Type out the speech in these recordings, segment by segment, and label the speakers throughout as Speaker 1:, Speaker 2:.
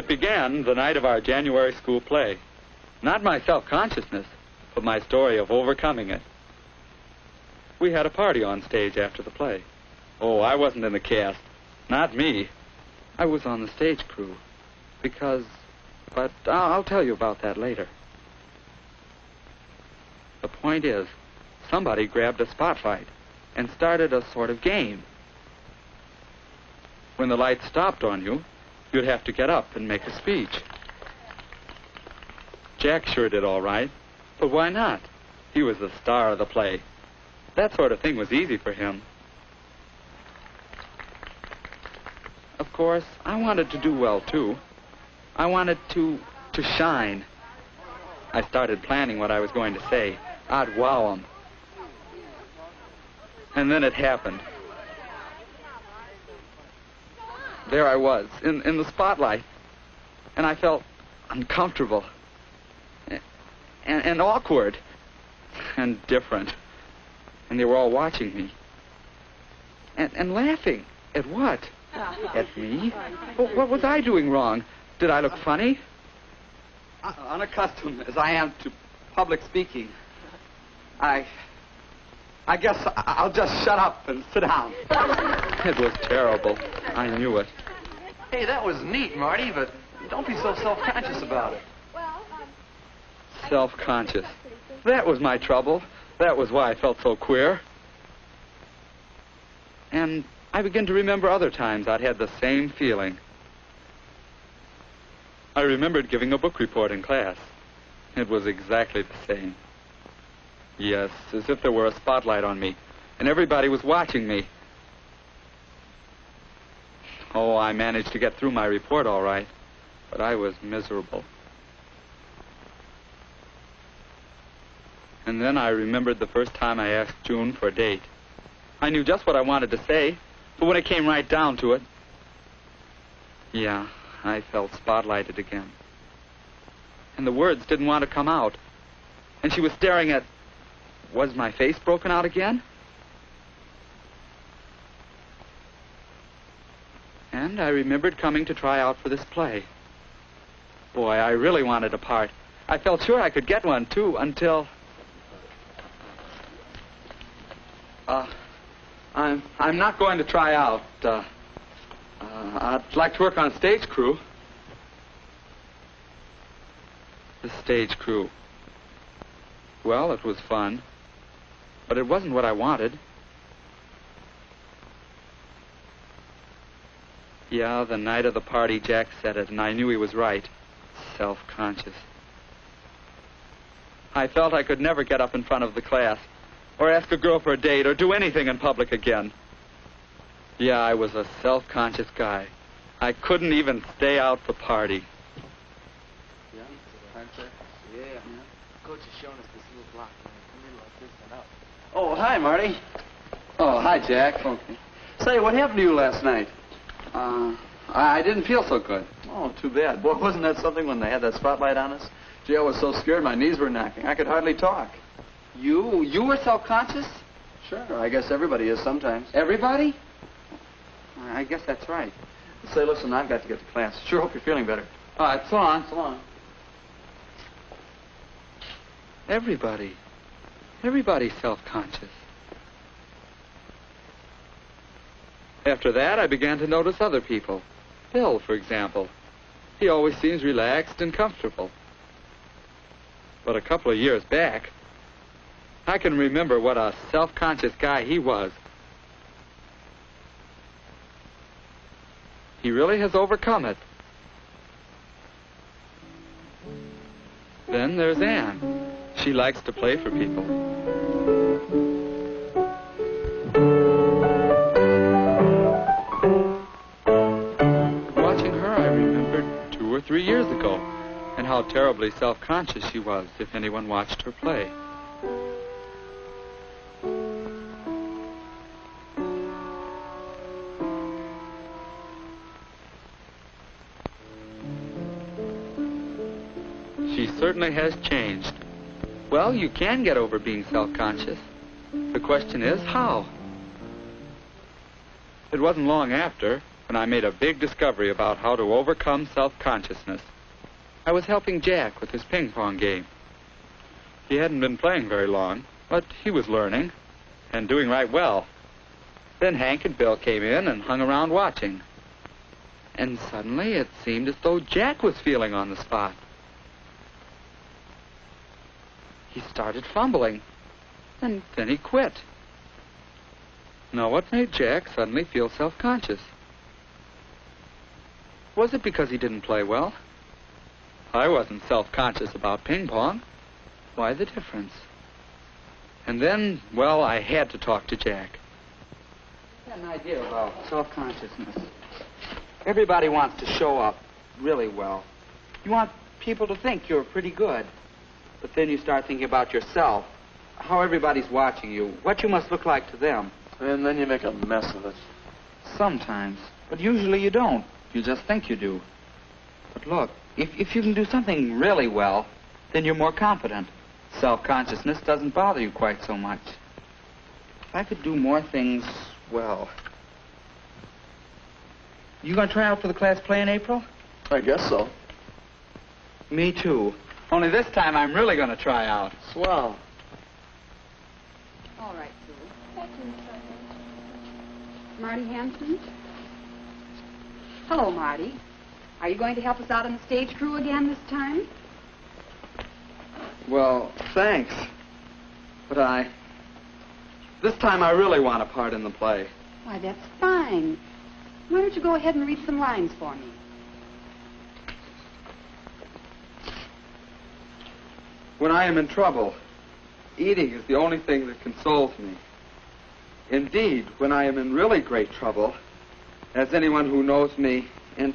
Speaker 1: It began the night of our January school play. Not my self-consciousness, but my story of overcoming it. We had a party on stage after the play. Oh, I wasn't in the cast. Not me. I was on the stage crew. But I'll tell you about that later. The point is, somebody grabbed a spotlight and started a sort of game. When the light stopped on you, you'd have to get up and make a speech. Jack sure did all right, but why not? He was the star of the play. That sort of thing was easy for him. Of course, I wanted to do well, too. I wanted to shine. I started planning what I was going to say. I'd wow them. And then it happened. There I was, in the spotlight. And I felt uncomfortable. And awkward. And different. And they were all watching me. And laughing. At what? At me? Well, what was I doing wrong? Did I look funny?
Speaker 2: Unaccustomed as I am to public speaking, I guess I'll just shut up and sit down.
Speaker 1: It was terrible. I knew it.
Speaker 3: Hey, that was neat, Marty, but don't be so self-conscious about it.
Speaker 1: Self-conscious. That was my trouble. That was why I felt so queer. And I began to remember other times I'd had the same feeling. I remembered giving a book report in class. It was exactly the same. Yes, as if there were a spotlight on me, and everybody was watching me. Oh, I managed to get through my report all right, but I was miserable. And then I remembered the first time I asked June for a date. I knew just what I wanted to say, but when it came right down to it, yeah, I felt spotlighted again. And the words didn't want to come out. And she was staring at... Was my face broken out again? And I remembered coming to try out for this play. Boy, I really wanted a part. I felt sure I could get one, too, until... I'm not going to try out. I'd like to work on stage crew. The stage crew. Well, it was fun, but it wasn't what I wanted. Yeah, the night of the party, Jack said it, and I knew he was right. Self-conscious. I felt I could never get up in front of the class, or ask a girl for a date, or do anything in public again. Yeah, I was a self-conscious guy. I couldn't even stay out the party.
Speaker 3: Yeah, yeah. Coach is showing us this little block. Come in like this and up. Oh, hi, Marty.
Speaker 2: Oh, hi, Jack.
Speaker 3: Okay. Say, what happened to you last night?
Speaker 2: I didn't feel so good.
Speaker 3: Oh, too bad. Boy, wasn't that something when they had that spotlight on us? Gee, I was so scared my knees were knocking. I could hardly talk.
Speaker 2: You were self-conscious?
Speaker 3: Sure, I guess everybody is sometimes.
Speaker 2: Everybody? I guess that's right.
Speaker 3: Say, listen, I've got to get to class. Sure hope you're feeling better.
Speaker 2: All right, so long. So long.
Speaker 1: Everybody's self-conscious. After that, I began to notice other people. Bill, for example. He always seems relaxed and comfortable. But a couple of years back, I can remember what a self-conscious guy he was. He really has overcome it. Then there's Anne. She likes to play for people. Watching her, I remembered 2 or 3 years ago, and how terribly self-conscious she was if anyone watched her play. She certainly has changed. Well, you can get over being self-conscious. The question is, how? It wasn't long after when I made a big discovery about how to overcome self-consciousness. I was helping Jack with his ping pong game. He hadn't been playing very long, but he was learning and doing right well. Then Hank and Bill came in and hung around watching. And suddenly it seemed as though Jack was feeling on the spot. He started fumbling, and then he quit. Now, what made Jack suddenly feel self-conscious? Was it because he didn't play well? I wasn't self-conscious about ping pong. Why the difference? And then, well, I had to talk to Jack.
Speaker 2: I got an idea about self-consciousness. Everybody wants to show up really well. You want people to think you're pretty good. But then you start thinking about yourself, how everybody's watching you, what you must look like to them.
Speaker 3: And then you make a mess of it.
Speaker 2: Sometimes. But usually you don't. You just think you do. But look, if you can do something really well, then you're more confident. Self-consciousness doesn't bother you quite so much. If I could do more things well. You gonna try out for the class play in April?
Speaker 3: I guess so.
Speaker 2: Me too. Only this time I'm really gonna try out.
Speaker 3: Swell.
Speaker 4: All right, Sue. Marty Hanson? Hello, Marty. Are you going to help us out on the stage crew again this time?
Speaker 2: Well, thanks. But this time I really want a part in the play.
Speaker 4: Why, that's fine. Why don't you go ahead and read some lines for me?
Speaker 2: When I am in trouble, eating is the only thing that consoles me. Indeed, when I am in really great trouble, as anyone who knows me, and...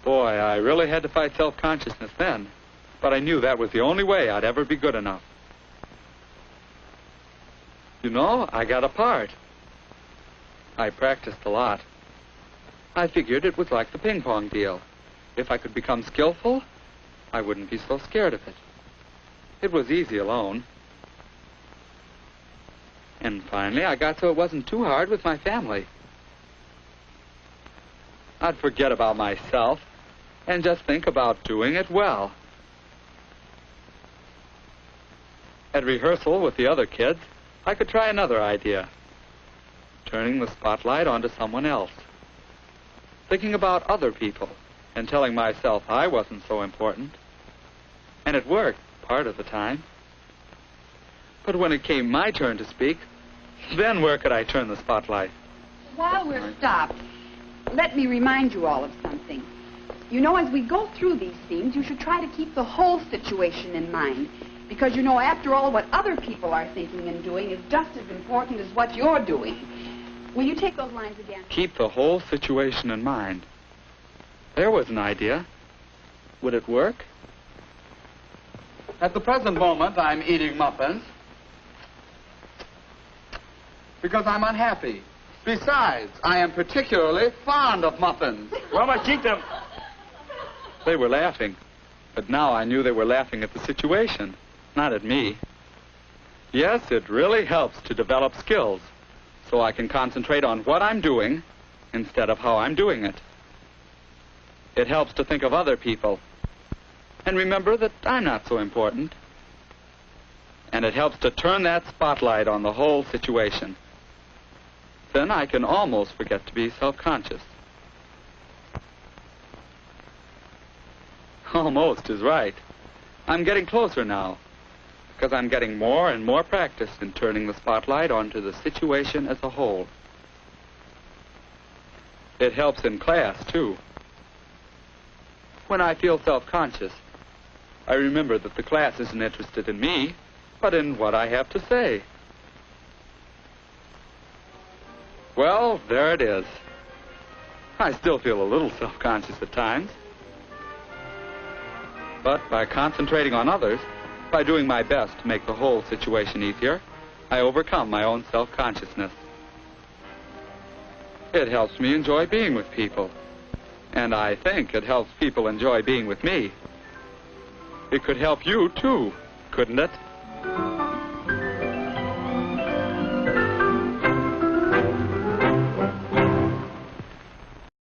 Speaker 1: Boy, I really had to fight self-consciousness then. But I knew that was the only way I'd ever be good enough. You know, I got a part. I practiced a lot. I figured it was like the ping pong deal. If I could become skillful, I wouldn't be so scared of it. It was easy alone. And finally, I got so it wasn't too hard with my family. I'd forget about myself and just think about doing it well. At rehearsal with the other kids, I could try another idea. Turning the spotlight onto someone else. Thinking about other people and telling myself I wasn't so important. And it worked part of the time. But when it came my turn to speak, then where could I turn the spotlight?
Speaker 4: While we're stopped, let me remind you all of something. You know, as we go through these scenes, you should try to keep the whole situation in mind. Because, you know, after all, what other people are thinking and doing is just as important as what you're doing. Will you take those lines again?
Speaker 1: Keep the whole situation in mind. There was an idea. Would it work?
Speaker 2: At the present moment, I'm eating muffins because I'm unhappy. Besides, I am particularly fond of muffins.
Speaker 3: Well, I keep them.
Speaker 1: They were laughing. But now I knew they were laughing at the situation, not at me. Yes, it really helps to develop skills so I can concentrate on what I'm doing instead of how I'm doing it. It helps to think of other people and remember that I'm not so important. And it helps to turn that spotlight on the whole situation. Then I can almost forget to be self-conscious. Almost is right. I'm getting closer now, because I'm getting more and more practice in turning the spotlight onto the situation as a whole. It helps in class, too. When I feel self-conscious, I remember that the class isn't interested in me, but in what I have to say. Well, there it is. I still feel a little self-conscious at times. But by concentrating on others, by doing my best to make the whole situation easier, I overcome my own self-consciousness. It helps me enjoy being with people. And I think it helps people enjoy being with me. It could help you, too, couldn't it?